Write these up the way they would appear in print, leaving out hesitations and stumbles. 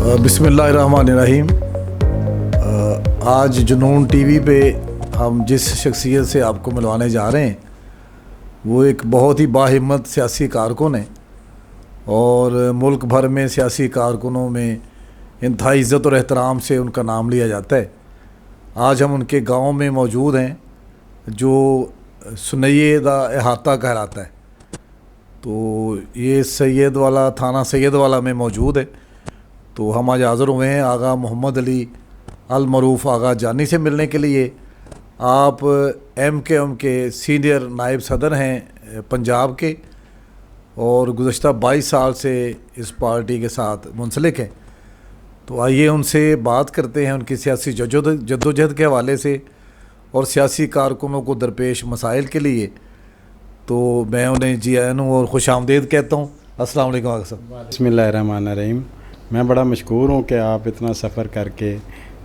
बिस्मिल्लाहिर्रहमानिर्रहीम। आज जुनून टीवी पे हम जिस शख्सियत से आपको मिलवाने जा रहे हैं वो एक बहुत ही बाहिम्मत सियासी कारकुन है और मुल्क भर में सियासी कारकुनों में इंतहाई इज़्ज़त और एहतराम से उनका नाम लिया जाता है। आज हम उनके गांव में मौजूद हैं जो सुनैये दा अहाता कहलाता है। तो ये सैयद वाला थाना सैयद वाला में मौजूद है। तो हम आज हाज़िर हुए हैं आगा मोहम्मद अली अल मरूफ़ आगा जानी से मिलने के लिए। आप MKM के सीनियर नायब सदर हैं पंजाब के और गुज़श्ता 22 साल से इस पार्टी के साथ मुंसलिक हैं। तो आइए उनसे बात करते हैं उनकी सियासी जद्दोजहद के हवाले से और सियासी कारकुनों को दरपेश मसाइल के लिए। तो मैं उन्हें जी आया हूँ और खुश आमदीद कहता हूँ। अस्सलाम वालेकुम आगा साहब। बिस्मिल्लाहिर्रहमानिर्रहीम। मैं बड़ा मशकूर हूँ कि आप इतना सफ़र करके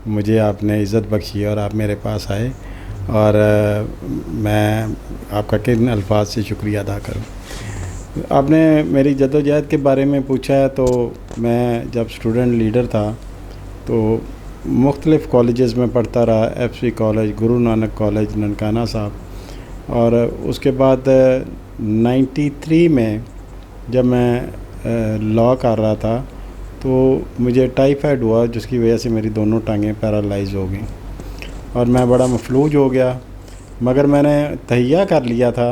मुझे आपने इज़्ज़त बख्शी और आप मेरे पास आए और मैं आपका किन अल्फाज से शुक्रिया अदा करूँ। आपने मेरी जद्दोजहद के बारे में पूछा है तो मैं जब स्टूडेंट लीडर था तो मुख्तलिफ़ कॉलेजेस में पढ़ता रहा। FC college, Guru Nanak college Nankana साहब, और उसके बाद 93 में जब मैं लॉ कर रहा था तो मुझे टाइफाइड हुआ जिसकी वजह से मेरी दोनों टांगें पैरालाइज हो गई और मैं बड़ा मफलूज हो गया। मगर मैंने तहिया कर लिया था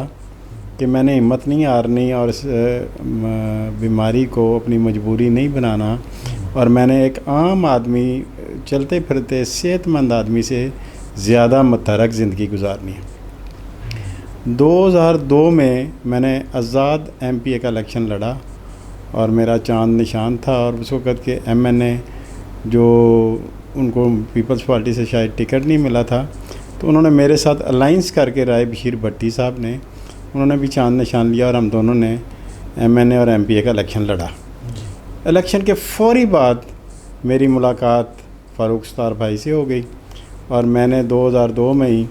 कि मैंने हिम्मत नहीं हारनी और इस बीमारी को अपनी मजबूरी नहीं बनाना और मैंने एक आम आदमी चलते फिरते सेहतमंद आदमी से ज़्यादा मुतहरक ज़िंदगी गुजारनी है। 2002 में मैंने आज़ाद MPA का इलेक्शन लड़ा और मेरा चांद निशान था और उस वक़्त के MNA जो उनको पीपल्स पार्टी से शायद टिकट नहीं मिला था तो उन्होंने मेरे साथ अलाइंस करके राय बशीर भट्टी साहब ने उन्होंने भी चांद निशान लिया और हम दोनों ने MNA और MPA का इलेक्शन लड़ा। इलेक्शन के फौरी बाद मेरी मुलाकात फ़ारूक सत्तार भाई से हो गई और मैंने 2002 में ही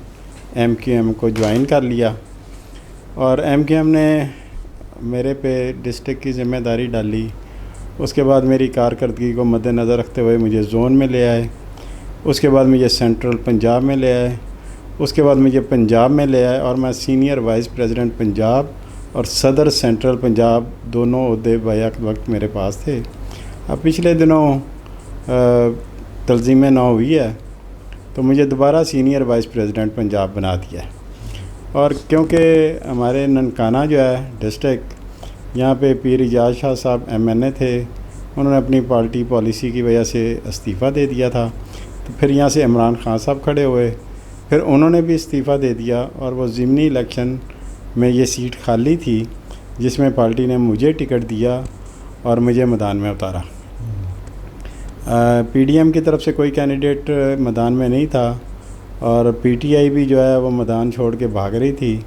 MKM को ज्वाइन कर लिया और MKM ने मेरे पे डिस्ट्रिक्ट की ज़िम्मेदारी डाली। उसके बाद मेरी कारकर्दगी को मद्देनज़र रखते हुए मुझे जोन में ले आए, उसके बाद मुझे सेंट्रल पंजाब में ले आए, उसके बाद मुझे पंजाब में ले आए और मैं सीनियर वाइस प्रेसिडेंट पंजाब और सदर सेंट्रल पंजाब दोनों ओहदे बैक वक्त मेरे पास थे। अब पिछले दिनों तंज़ीम नौ हुई है तो मुझे दोबारा सीनियर वाइस प्रेसिडेंट पंजाब बना दिया है। और क्योंकि हमारे ननकाना जो है डिस्ट्रिक्ट, यहाँ पे पीर इजाज़ शाह साहब MNA थे, उन्होंने अपनी पार्टी पॉलिसी की वजह से इस्तीफ़ा दे दिया था। तो फिर यहाँ से इमरान खान साहब खड़े हुए, फिर उन्होंने भी इस्तीफ़ा दे दिया और वो ज़िमनी इलेक्शन में ये सीट खाली थी जिसमें पार्टी ने मुझे टिकट दिया और मुझे मैदान में उतारा। PDM की तरफ से कोई कैंडिडेट मैदान में नहीं था और PTI भी जो है वो मैदान छोड़ के भाग रही थी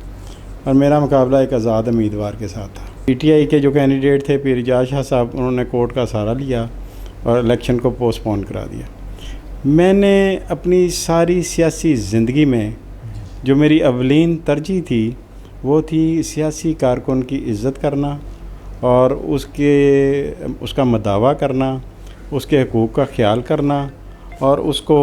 और मेरा मुकाबला एक आज़ाद उम्मीदवार के साथ था। PTI के जो कैंडिडेट थे पीर इजाज़ शाह साहब, उन्होंने कोर्ट का सहारा लिया और इलेक्शन को पोस्टपोन करा दिया। मैंने अपनी सारी सियासी ज़िंदगी में जो मेरी अवलीन तरजीह थी वो थी सियासी कारकुन की इज़्ज़त करना और उसका मदावा करना, उसके हकूक़ का ख्याल करना और उसको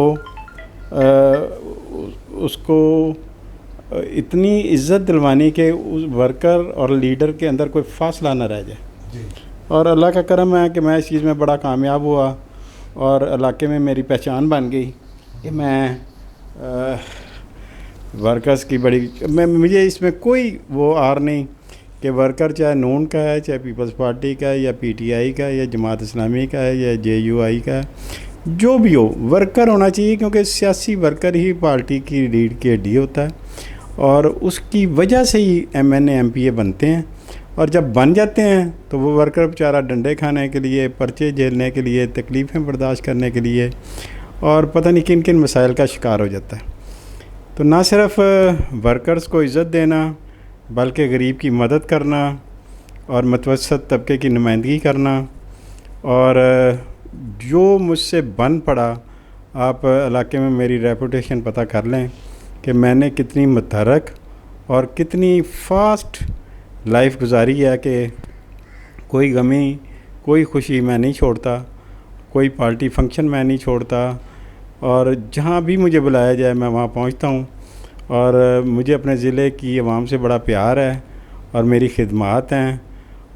इतनी इज़्ज़त दिलवानी कि उस वर्कर और लीडर के अंदर कोई फासला ना रह जाए। और अल्लाह का करम है कि मैं इस चीज़ में बड़ा कामयाब हुआ और इलाके में मेरी पहचान बन गई कि मैं वर्कर्स की मुझे इसमें कोई वो आर नहीं कि वर्कर चाहे नून का है, चाहे पीपल्स पार्टी का है या PTI का है या जमात इस्लामी का है या JUI का है, जो भी हो वर्कर होना चाहिए क्योंकि सियासी वर्कर ही पार्टी की रीढ़ की हड्डी होता है और उसकी वजह से ही MNA MPA बनते हैं। और जब बन जाते हैं तो वो वर्कर बेचारा डंडे खाने के लिए, पर्चे झेलने के लिए, तकलीफ़ें बर्दाश्त करने के लिए और पता नहीं किन किन मसाइल का शिकार हो जाता है। तो ना सिर्फ वर्कर्स को इज़्ज़त देना बल्कि गरीब की मदद करना और मुतवस्सत तबके की नुमाइंदगी करना और जो मुझसे बन पड़ा, आप इलाके में मेरी रेपुटेशन पता कर लें कि मैंने कितनी मुतहरक और कितनी फ़ास्ट लाइफ गुजारी है कि कोई गमी कोई खुशी मैं नहीं छोड़ता कोई पार्टी फंक्शन मैं नहीं छोड़ता, और जहाँ भी मुझे बुलाया जाए मैं वहाँ पहुँचता हूँ। और मुझे अपने ज़िले की आवाम से बड़ा प्यार है और मेरी खिदमत हैं।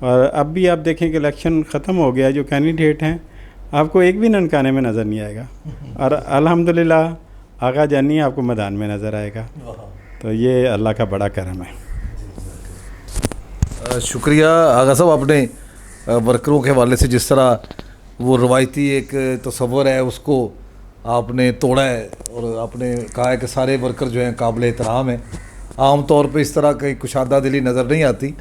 और अब भी आप देखें कि इलेक्शन ख़त्म हो गया, जो कैंडिडेट हैं आपको एक भी ननकाने में नज़र नहीं आएगा, और अल्हम्दुलिल्लाह आगा जानी आपको मैदान में नज़र आएगा। तो ये अल्लाह का बड़ा करम है। शुक्रिया आगा साहब, आपने वर्करों के हवाले से जिस तरह वो रवायती एक तस्वर है उसको आपने तोड़ा है, और आपने कहा है कि सारे वर्कर जो हैं काबिल एहतराम हैं। आम तौर पे इस तरह की कुशादा दिली नज़र नहीं आती,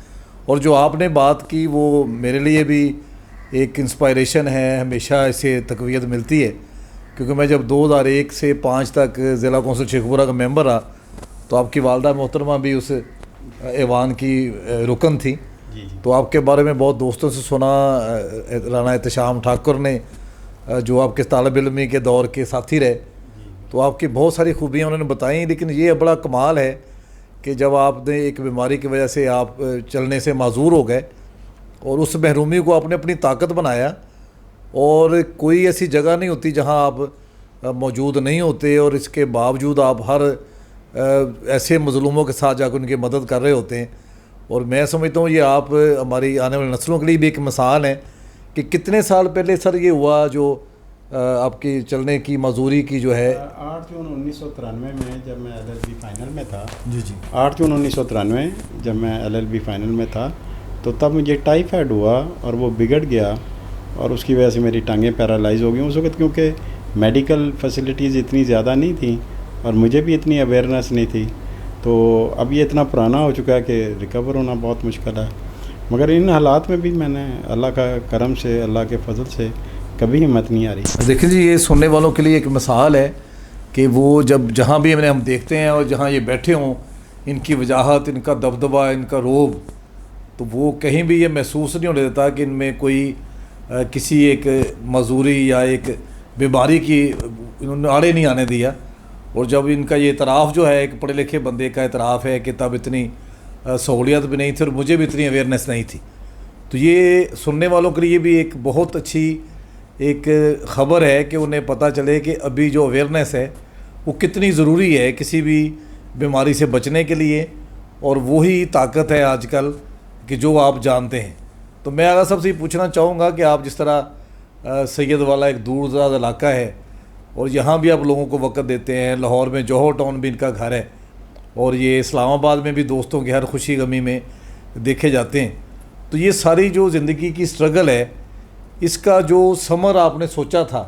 और जो आपने बात की वो मेरे लिए भी एक इंस्पायरेशन है, हमेशा इससे तक़वियत मिलती है। क्योंकि मैं जब 2001 से 5 तक ज़िला कौंसिल शेखपुरा का मेंबर रहा, तो आपकी वालदा मोहतरमा भी उस ऐवान की रुकन थी। तो आपके बारे में बहुत दोस्तों से सुना, राना एहतशाम ठाकुर ने जो आपके तालिब इल्मी के दौर के साथी रहे, तो आपकी बहुत सारी खूबियाँ उन्होंने बताई। लेकिन ये बड़ा कमाल है कि जब आपने एक बीमारी की वजह से आप चलने से माजूर हो गए, और उस महरूमी को आपने अपनी ताकत बनाया, और कोई ऐसी जगह नहीं होती जहां आप मौजूद नहीं होते, और इसके बावजूद आप हर ऐसे मज़लूमों के साथ जाकर उनकी मदद कर रहे होते हैं। और मैं समझता हूँ ये आप हमारी आने वाली नस्लों के लिए भी एक मिसाल है कि कितने साल पहले सर ये हुआ जो आपकी चलने की मजदूरी की जो है। 8 जून 1993 में जब मैं LLB फाइनल में था। जी जी। 8 जून 1993 जब मैं LLB फाइनल में था, तो तब मुझे टाइफाइड हुआ और वो बिगड़ गया, और उसकी वजह से मेरी टांगें पैरालाइज़ हो गई उस वक्त। क्योंकि मेडिकल फैसिलिटीज़ इतनी ज़्यादा नहीं थी और मुझे भी इतनी अवेयरनेस नहीं थी। तो अब ये इतना पुराना हो चुका है कि रिकवर होना बहुत मुश्किल है। मगर इन हालात में भी मैंने अल्लाह का करम से, अल्लाह के फजल से कभी हिम्मत नहीं आ रही। देखिए जी, ये सुनने वालों के लिए एक मिसाल है कि वो जब जहाँ भी हम देखते हैं और जहाँ ये बैठे हों, इनकी वजाहत, इनका दबदबा, इनका रोब, तो वो कहीं भी ये महसूस नहीं होने देता कि इनमें कोई किसी एक मजदूरी या एक बीमारी की इन्होंने आड़े नहीं आने दिया। और जब इनका ये इतराफ़ जो है, एक पढ़े लिखे बंदे का इतराफ़ है कि तब इतनी सहूलियत भी नहीं थी और मुझे भी इतनी अवेयरनेस नहीं थी। तो ये सुनने वालों के लिए भी एक बहुत अच्छी एक ख़बर है कि उन्हें पता चले कि अभी जो अवेयरनेस है वो कितनी ज़रूरी है किसी भी बीमारी से बचने के लिए, और वही ताकत है आजकल कि जो आप जानते हैं। तो मैं आगा सबसे पूछना चाहूँगा कि आप जिस तरह सैयद वाला एक दूर दराज इलाका है और यहाँ भी आप लोगों को वक़्त देते हैं, लाहौर में जौहर टाउन भी इनका घर है, और ये इस्लामाबाद में भी दोस्तों की हर खुशी गमी में देखे जाते हैं। तो ये सारी जो ज़िंदगी की स्ट्रगल है, इसका जो समर आपने सोचा था,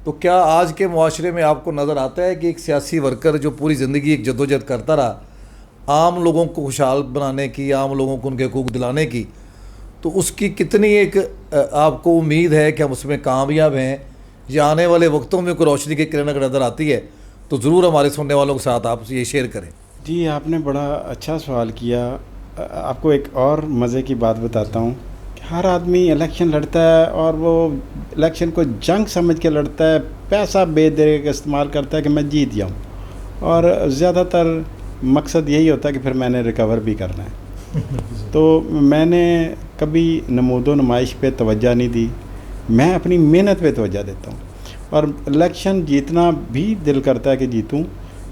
तो क्या आज के मुआशरे में आपको नज़र आता है कि एक सियासी वर्कर जो पूरी ज़िंदगी एक जदोजहद करता रहा आम लोगों को खुशहाल बनाने की, आम लोगों को उनके हकूक़ दिलाने की, तो उसकी कितनी एक आपको उम्मीद है कि हम उसमें कामयाब हैं, या आने वाले वक्तों में कोई रोशनी की किरण अगर नज़र आती है तो ज़रूर हमारे सुनने वालों के साथ आप ये शेयर करें। जी, आपने बड़ा अच्छा सवाल किया। आपको एक और मज़े की बात बताता हूँ कि हर आदमी इलेक्शन लड़ता है और वो इलेक्शन को जंग समझ के लड़ता है, पैसा बेदरे का इस्तेमाल करता है कि मैं जीत जाऊँ, और ज़्यादातर मकसद यही होता है कि फिर मैंने रिकवर भी करना है। तो मैंने कभी नमूदो नुमाइश पे तवज्जो नहीं दी, मैं अपनी मेहनत पे तवज्जो देता हूँ। और इलेक्शन जीतना भी दिल करता है कि जीतूँ,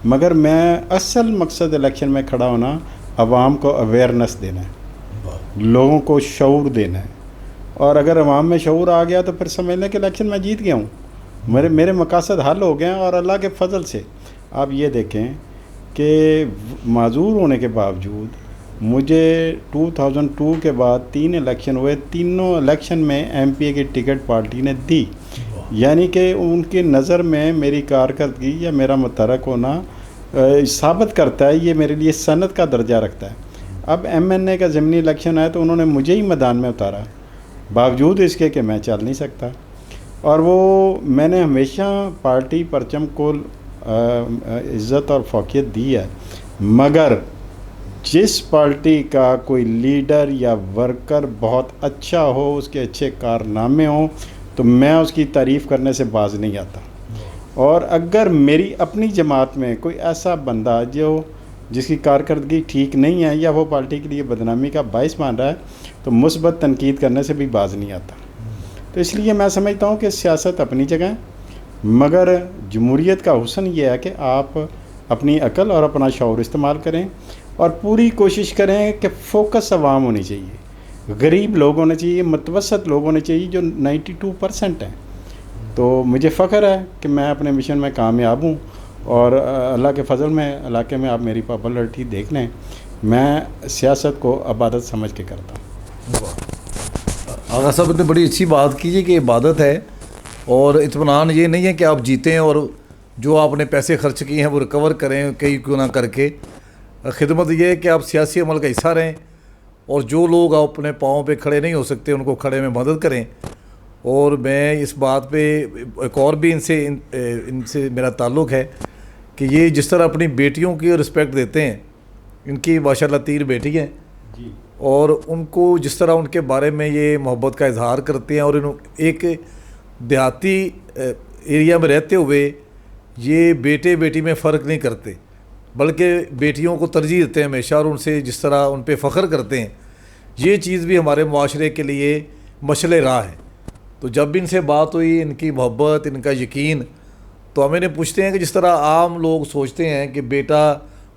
मगर मैं असल मकसद इलेक्शन में खड़ा होना अवाम को अवेयरनेस देना है, लोगों को शऊर देना है। और अगर अवाम में शऊर आ गया तो फिर समझ लें कि इलेक्शन में जीत गया हूँ, मेरे मकासद हल हो गए हैं। और अल्लाह के फजल से आप ये देखें कि माजूर होने के बावजूद मुझे 2002 के बाद 3 इलेक्शन हुए, तीनों इलेक्शन में MPA की टिकट पार्टी ने दी। यानी कि उनकी नज़र में मेरी कारकर्दगी या मेरा मुतरक होना साबित करता है, ये मेरे लिए सनद का दर्जा रखता है। अब MNA का ज़मीनी इलेक्शन आया तो उन्होंने मुझे ही मैदान में उतारा, बावजूद इसके कि मैं चल नहीं सकता। और वो मैंने हमेशा पार्टी परचम को इज़्ज़त और फ़ौक़ियत दी है, मगर जिस पार्टी का कोई लीडर या वर्कर बहुत अच्छा हो, उसके अच्छे कारनामे हों, तो मैं उसकी तारीफ़ करने से बाज नहीं आता। और अगर मेरी अपनी जमात में कोई ऐसा बंदा जिसकी कारकर्दगी ठीक नहीं है या वो पार्टी के लिए बदनामी का बाइस मान रहा है, तो मुस्बत तनकीद करने से भी बाज नहीं आता। तो इसलिए मैं समझता हूँ कि सियासत अपनी जगह है, मगर जमहूरियत का हुस्न ये है कि आप अपनी अकल और अपना शऊर इस्तेमाल करें और पूरी कोशिश करें कि फ़ोकस अवाम होनी चाहिए, गरीब लोग होने चाहिए, मतवसत लोग होने चाहिए, जो 92% हैं। तो मुझे फ़ख्र है कि मैं अपने मिशन में कामयाब हूँ और अल्लाह के फ़ज़ल में इलाके में आप मेरी पॉपुलरिटी देख लें। मैं सियासत को इबादत समझ के करता हूँ। आगा साहब ने बड़ी अच्छी बात की है कि इबादत है और इत्मीनान ये नहीं है कि आप जीतें और जो आपने पैसे खर्च किए हैं वो रिकवर करें कई गुना करके। खिदमत ये है कि आप सियासी अमल का हिस्सा रहें और जो लोग अपने पाँव पे खड़े नहीं हो सकते उनको खड़े में मदद करें। और मैं इस बात पे एक और भी इनसे मेरा ताल्लुक़ है कि ये जिस तरह अपनी बेटियों की रिस्पेक्ट देते हैं, इनकी माशाल्लाह 3 बेटी हैं जी, और उनको जिस तरह उनके बारे में ये मोहब्बत का इजहार करते हैं और एक देहाती एरिया में रहते हुए ये बेटे बेटी में फ़र्क नहीं करते बल्कि बेटियों को तरजीह देते हैं हमेशा और उनसे जिस तरह उन पे फ़ख्र करते हैं, ये चीज़ भी हमारे माशरे के लिए मशले राह है। तो जब भी इनसे बात हुई, इनकी मोहब्बत, इनका यकीन, तो हम इन्हें पूछते हैं कि जिस तरह आम लोग सोचते हैं कि बेटा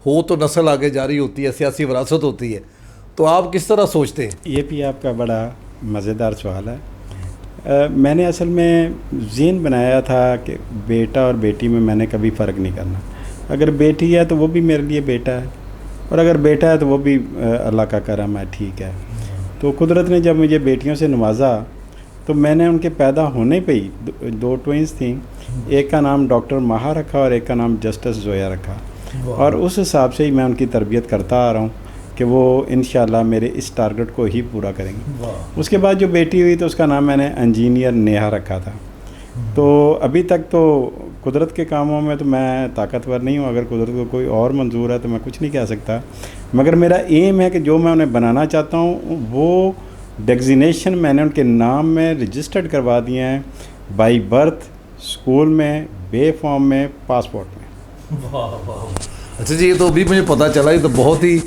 हो तो नस्ल आगे जारी होती है, सियासी विरासत होती है, तो आप किस तरह सोचते हैं? ये भी आपका बड़ा मज़ेदार सवाल है। मैंने असल में ज़हन बनाया था कि बेटा और बेटी में मैंने कभी फ़र्क नहीं करना। अगर बेटी है तो वो भी मेरे लिए बेटा है और अगर बेटा है तो वो भी अल्लाह का करम है, ठीक है। तो कुदरत ने जब मुझे बेटियों से नवाजा तो मैंने उनके पैदा होने पे ही 2 ट्विंस थी, एक का नाम डॉक्टर महा रखा और एक का नाम जस्टिस जोया रखा। और उस हिसाब से ही मैं उनकी तरबियत करता आ रहा हूँ कि वो इंशाल्लाह मेरे इस टारगेट को ही पूरा करेंगे। उसके बाद जो बेटी हुई तो उसका नाम मैंने इंजीनियर नेहा रखा था। तो अभी तक तो कुदरत के कामों में तो मैं ताकतवर नहीं हूँ, अगर कुदरत को कोई और मंजूर है तो मैं कुछ नहीं कह सकता, मगर मेरा एम है कि जो मैं उन्हें बनाना चाहता हूँ वो डेजिग्नेशन मैंने उनके नाम में रजिस्टर्ड करवा दिए हैं, बाई बर्थ, स्कूल में, बे फॉर्म में, पासपोर्ट में। वाह वाह, अच्छा जी, ये तो अभी मुझे पता चला, ये तो बहुत ही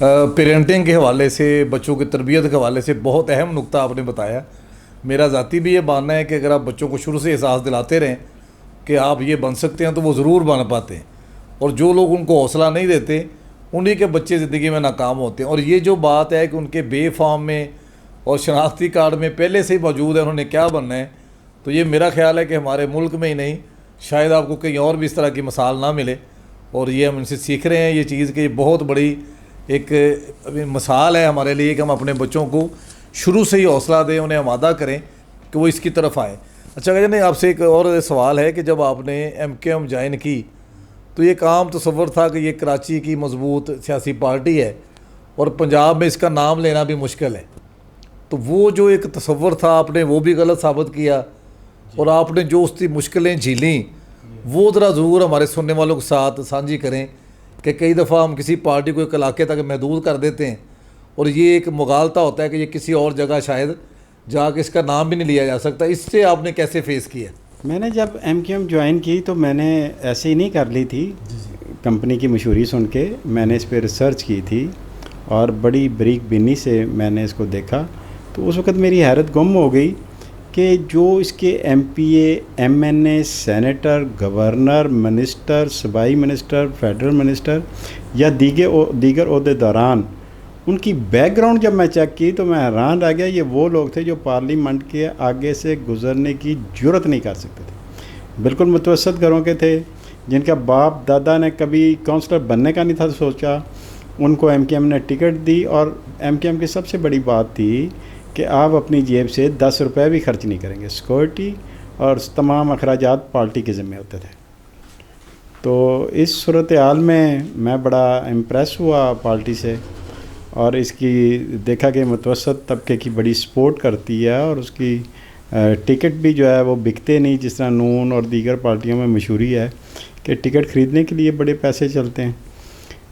पेरेंटिंग के हवाले से, बच्चों की तरबियत के हवाले से बहुत अहम नुक्ता आपने बताया। मेरा ज़ाती भी ये मानना है कि अगर आप बच्चों को शुरू से एहसास दिलाते रहें कि आप ये बन सकते हैं तो वो ज़रूर बन पाते हैं, और जो लोग उनको हौसला नहीं देते उन्हीं के बच्चे ज़िंदगी में नाकाम होते हैं। और ये जो बात है कि उनके बे फॉर्म में और शनाख्ती कार्ड में पहले से ही मौजूद है उन्होंने क्या बनना है, तो ये मेरा ख्याल है कि हमारे मुल्क में ही नहीं, शायद आपको कहीं और भी इस तरह की मिसाल ना मिले। और ये हम इनसे सीख रहे हैं ये चीज़ कि बहुत बड़ी एक मिसाल है हमारे लिए कि हम अपने बच्चों को शुरू से ही हौसला दें, उन्हें आमादा करें कि वो इसकी तरफ आए। अच्छा अगर नहीं, आपसे एक और सवाल है कि जब आपने MKM ज्वाइन की तो ये एक आम तसव्वुर था कि ये कराची की मजबूत सियासी पार्टी है और पंजाब में इसका नाम लेना भी मुश्किल है, तो वो जो एक तसव्वुर था आपने वो भी गलत साबित किया और आपने जो उसकी मुश्किलें झीली वो ज़रा ज़रूर हमारे सुनने वालों के साथ साझी करें कि कई दफ़ा हम किसी पार्टी को एक इलाके तक महदूद कर देते हैं और ये एक मुगालता होता है कि ये किसी और जगह शायद जाके इसका नाम भी नहीं लिया जा सकता, इससे आपने कैसे फेस किया? मैंने जब MKM ज्वाइन की तो मैंने ऐसे ही नहीं कर ली थी, कंपनी की मशहूरी सुन के मैंने इस पर रिसर्च की थी और बड़ी बरीक बीनी से मैंने इसको देखा। तो उस वक़्त मेरी हैरत गुम हो गई कि जो इसके MPA, MNA, senator, governor, minister, सूबाई मिनिस्टर, फेडरल मिनिस्टर या दीगर ओहदेदारान, उनकी बैकग्राउंड जब मैं चेक की तो मैं हैरान रह गया। ये वो लोग थे जो पार्लियामेंट के आगे से गुजरने की जुर्रत नहीं कर सकते थे, बिल्कुल मुतवसत घरों के थे, जिनका बाप दादा ने कभी काउंसलर बनने का नहीं था सोचा, उनको MKM ने टिकट दी। और MKM की सबसे बड़ी बात थी कि आप अपनी जेब से 10 रुपये भी खर्च नहीं करेंगे, सिक्योरिटी और तमाम अखराजात पार्टी के ज़िम्मे होते थे। तो इस सूरत हाल में मैं बड़ा इम्प्रेस हुआ पार्टी से और इसकी देखा कि मुतवसत तबके की बड़ी सपोर्ट करती है और उसकी टिकट भी जो है वो बिकते नहीं, जिस तरह नून और दीगर पार्टियों में मशहूरी है कि टिकट ख़रीदने के लिए बड़े पैसे चलते हैं।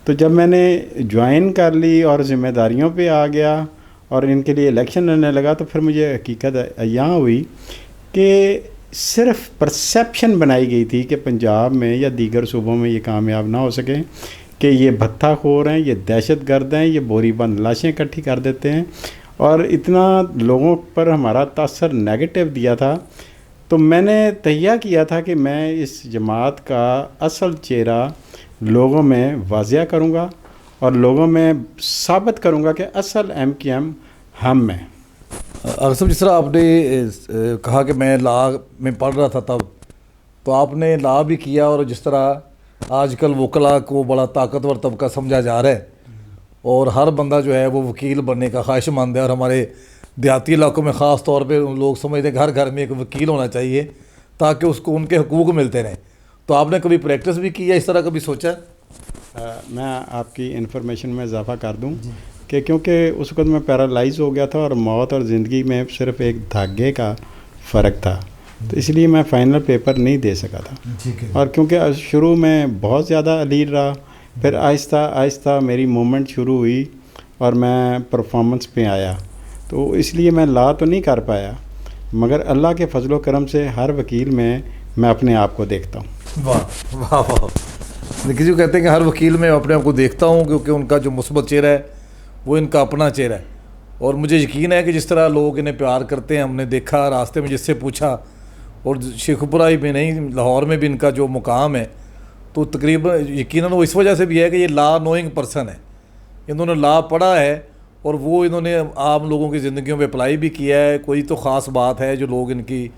तो जब मैंने ज्वाइन कर ली और ज़िम्मेदारियों पे आ गया और इनके लिए इलेक्शन लड़ने लगा तो फिर मुझे हकीकत यहाँ हुई कि सिर्फ परसेप्शन बनाई गई थी कि पंजाब में या दीगर सूबों में ये कामयाब ना हो सके, कि ये भत्ताखोर हैं, ये दहशत गर्द हैं, ये बोरीबंद लाशें इकट्ठी कर देते हैं और इतना लोगों पर हमारा तासर नेगेटिव दिया था, तो मैंने तहिया किया था कि मैं इस जमात का असल चेहरा लोगों में वाज़िया करूँगा और लोगों में साबित करूँगा कि असल MQM हम हैं। अरसम, जिस तरह आपने कहा कि मैं लॉ में पढ़ रहा था तब, तो आपने लॉ भी किया, और जिस तरह आजकल वकला को बड़ा ताकतवर तबका समझा जा रहा है और हर बंदा जो है वो वकील बनने का ख्वाहिशमंद है, और हमारे देहाती इलाकों में ख़ास तौर पे लोग समझते हैं कि हर घर में एक वकील होना चाहिए ताकि उसको उनके हकूक़ मिलते रहें। तो आपने कभी प्रैक्टिस भी की है, इस तरह कभी सोचा? मैं आपकी इन्फॉर्मेशन में इजाफ़ा कर दूं कि क्योंकि उस वक्त मैं पैरालाइज हो गया था और मौत और ज़िंदगी में सिर्फ एक धागे का फ़र्क था, तो इसलिए मैं फ़ाइनल पेपर नहीं दे सका था। और क्योंकि शुरू में बहुत ज़्यादा अलील रहा, फिर आहिस्ता आहिस्ता मेरी मूवमेंट शुरू हुई और मैं परफॉर्मेंस पे आया, तो इसलिए मैं लॉ तो नहीं कर पाया, मगर अल्लाह के फजलो करम से हर वकील में मैं अपने आप को देखता हूँ। वाह वाह वाह। देखिए, जो कहते हैं कि हर वकील में अपने आप को देखता हूँ, क्योंकि उनका जो मुस्बत चेहरा है वो इनका अपना चेहरा है, और मुझे यकीन है कि जिस तरह लोग इन्हें प्यार करते हैं, हमने देखा रास्ते में जिससे पूछा, और शेखुपुरा में नहीं लाहौर में भी इनका जो मुकाम है, तो तकरीबन यकीनन वो इस वजह से भी है कि ये लॉ नोइंग पर्सन है, इन्होंने लॉ पढ़ा है और वो इन्होंने आम लोगों की ज़िंदगियों पे अप्लाई भी किया है। कोई तो ख़ास बात है जो लोग इनकी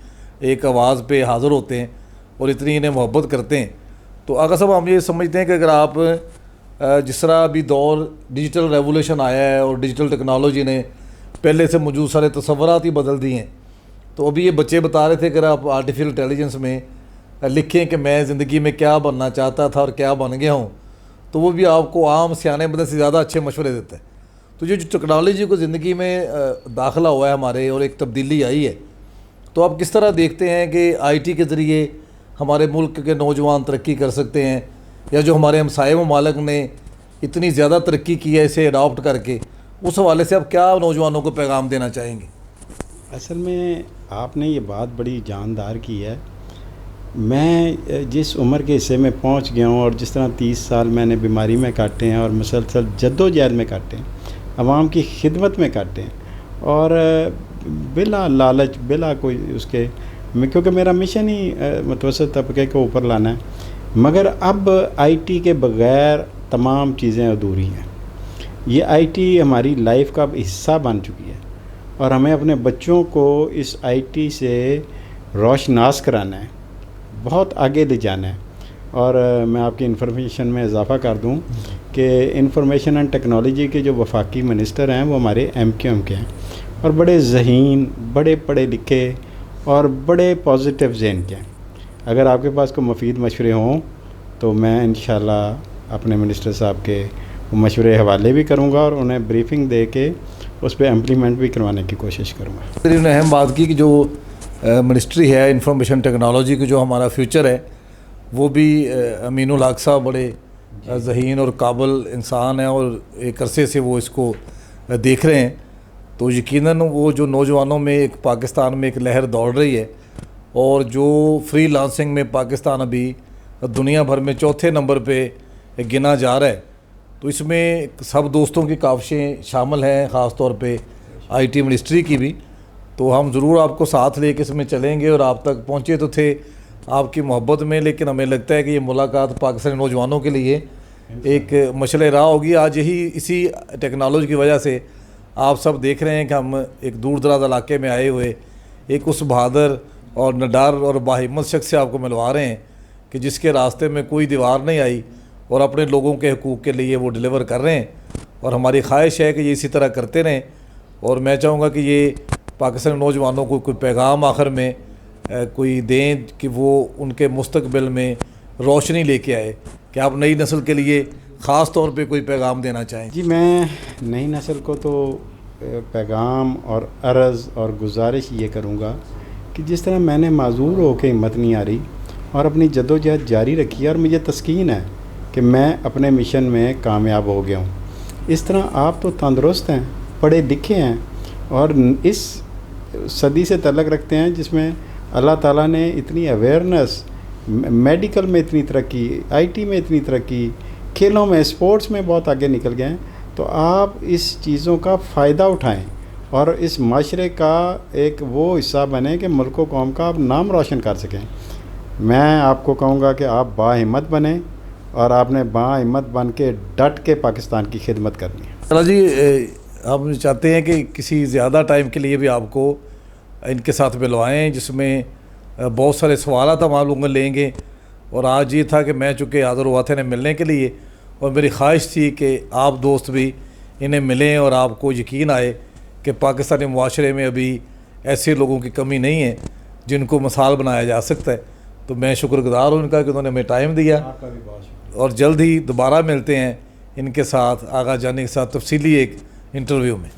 एक आवाज़ पे हाज़िर होते हैं और इतनी इन्हें मोहब्बत करते हैं। तो अगर सब हम ये समझते हैं कि अगर आप जिस तरह अभी दौर डिजिटल रेवोल्यूशन आया है और डिजिटल टेक्नोलॉजी ने पहले से मौजूद सारे तसव्वुरात ही बदल दिए हैं, तो अभी ये बच्चे बता रहे थे कि अगर आप आर्टिफिशियल इंटेलिजेंस में लिखें कि मैं ज़िंदगी में क्या बनना चाहता था और क्या बन गया हूँ, तो वो भी आपको आम सियाने बंदे से ज़्यादा अच्छे मशवरे देता है। तो जो टेक्नोलॉजी को ज़िंदगी में दाखिला हुआ है हमारे और एक तब्दीली आई है, तो आप किस तरह देखते हैं कि आईटी के ज़रिए हमारे मुल्क के नौजवान तरक्की कर सकते हैं, या जो हमारे हमसाये ममालिक ने इतनी ज़्यादा तरक्की की है इसे अडॉप्ट करके, उस हवाले से आप क्या नौजवानों को पैगाम देना चाहेंगे? असल में आपने ये बात बड़ी जानदार की है। मैं जिस उम्र के हिस्से में पहुंच गया हूं और जिस तरह 30 साल मैंने बीमारी में काटे हैं और मुसलसल जद्दोजहद में काटे हैं, आवाम की खिदमत में काटे हैं, और बिला लालच बिला कोई उसके, क्योंकि मेरा मिशन ही मुतवस्सित तबके को ऊपर लाना है, मगर अब आईटी के बग़ैर तमाम चीज़ें अधूरी हैं। ये आईटी हमारी लाइफ का हिस्सा बन चुकी है और हमें अपने बच्चों को इस आईटी से रोशनास कराना है, बहुत आगे ले जाना है। और मैं आपकी इन्फॉर्मेशन में इजाफ़ा कर दूं कि इंफॉर्मेशन एंड टेक्नोलॉजी के जो वफाकी मिनिस्टर हैं वो हमारे MQM के हैं, और बड़े ज़हीन, बड़े पढ़े लिखे और बड़े पॉजिटिव ज़हन के हैं। अगर आपके पास कोई मुफीद मशवरे हों तो मैं इंशाल्लाह अपने मिनिस्टर साहब के मशवरे हवाले भी करूँगा और उन्हें ब्रीफिंग दे के उस पर इम्प्लीमेंट भी करवाने की कोशिश करूँगा। फिर इन्होंने अहम बात की कि जो मिनिस्ट्री है इंफॉर्मेशन टेक्नोलॉजी की, जो हमारा फ्यूचर है, वो भी अमीनुल हक साहब बड़े ज़हीन और काबिल इंसान हैं और एक अरसे से वो इसको देख रहे हैं। तो यकीनन वो जो नौजवानों में एक पाकिस्तान में एक लहर दौड़ रही है, और जो फ्री लांसिंग में पाकिस्तान अभी दुनिया भर में चौथे नंबर पे गिना जा रहा है, तो इसमें सब दोस्तों की काविशें शामिल हैं, ख़ास तौर पे आईटी मिनिस्ट्री की भी। तो हम ज़रूर आपको साथ लेके इसमें चलेंगे, और आप तक पहुँचे तो थे आपकी मोहब्बत में, लेकिन हमें लगता है कि ये मुलाकात पाकिस्तानी नौजवानों के लिए एक मशले राह होगी। आज यही इसी टेक्नोलॉजी की वजह से आप सब देख रहे हैं कि हम एक दूर दराज इलाके में आए हुए एक उस बहादुर और निडर और बाहिम्मत शख्स से आपको मिलवा रहे हैं कि जिसके रास्ते में कोई दीवार नहीं आई और अपने लोगों के हकूक़ के लिए वो डिलीवर कर रहे हैं, और हमारी ख्वाहिश है कि ये इसी तरह करते रहें। और मैं चाहूँगा कि ये पाकिस्तानी नौजवानों को कोई पैगाम आखिर में कोई दें कि वो उनके मुस्तकबिल में रोशनी लेके आए, कि आप नई नस्ल के लिए ख़ास तौर पे कोई पैगाम देना चाहें। जी, मैं नई नस्ल को तो पैगाम और अर्ज़ और गुजारिश ये करूँगा कि जिस तरह मैंने माजूर होकर हिम्मत नहीं आ रही और अपनी जद्दोजहद जारी रखी है, और मुझे तस्कीन है कि मैं अपने मिशन में कामयाब हो गया हूँ, इस तरह आप तो तंदुरुस्त हैं, पढ़े लिखे हैं और इस सदी से तल्लक़ रखते हैं जिसमें अल्लाह ताला ने इतनी अवेयरनेस, मेडिकल में इतनी तरक्की, आईटी में इतनी तरक्की, खेलों में, स्पोर्ट्स में बहुत आगे निकल गए हैं। तो आप इस चीज़ों का फ़ायदा उठाएं और इस माशरे का एक वो हिस्सा बने कि मुल्क व कौम का आप नाम रोशन कर सकें। मैं आपको कहूँगा कि आप बाहिम्मत बने और आपने बाहिम्मत बन के डट के पाकिस्तान की खिदमत करनी है। चला जी, हम चाहते हैं कि किसी ज़्यादा टाइम के लिए भी आपको इनके साथ मिलवाएं, जिसमें बहुत सारे सवाल हम आप लोगों को लेंगे। और आज ये था कि मैं चूँकि हाज़िर हुआ था इन्हें मिलने के लिए, और मेरी ख्वाहिश थी कि आप दोस्त भी इन्हें मिलें और आपको यकीन आए कि पाकिस्तानी मुआशरे में अभी ऐसे लोगों की कमी नहीं है जिनको मिसाल बनाया जा सकता है। तो मैं शुक्रगुजार हूँ इनका कि उन्होंने हमें टाइम दिया। आपका भी बहुत शुक्रिया। और जल्द ही दोबारा मिलते हैं इनके साथ, आगा जाने के साथ तफसीली एक इंटरव्यू में।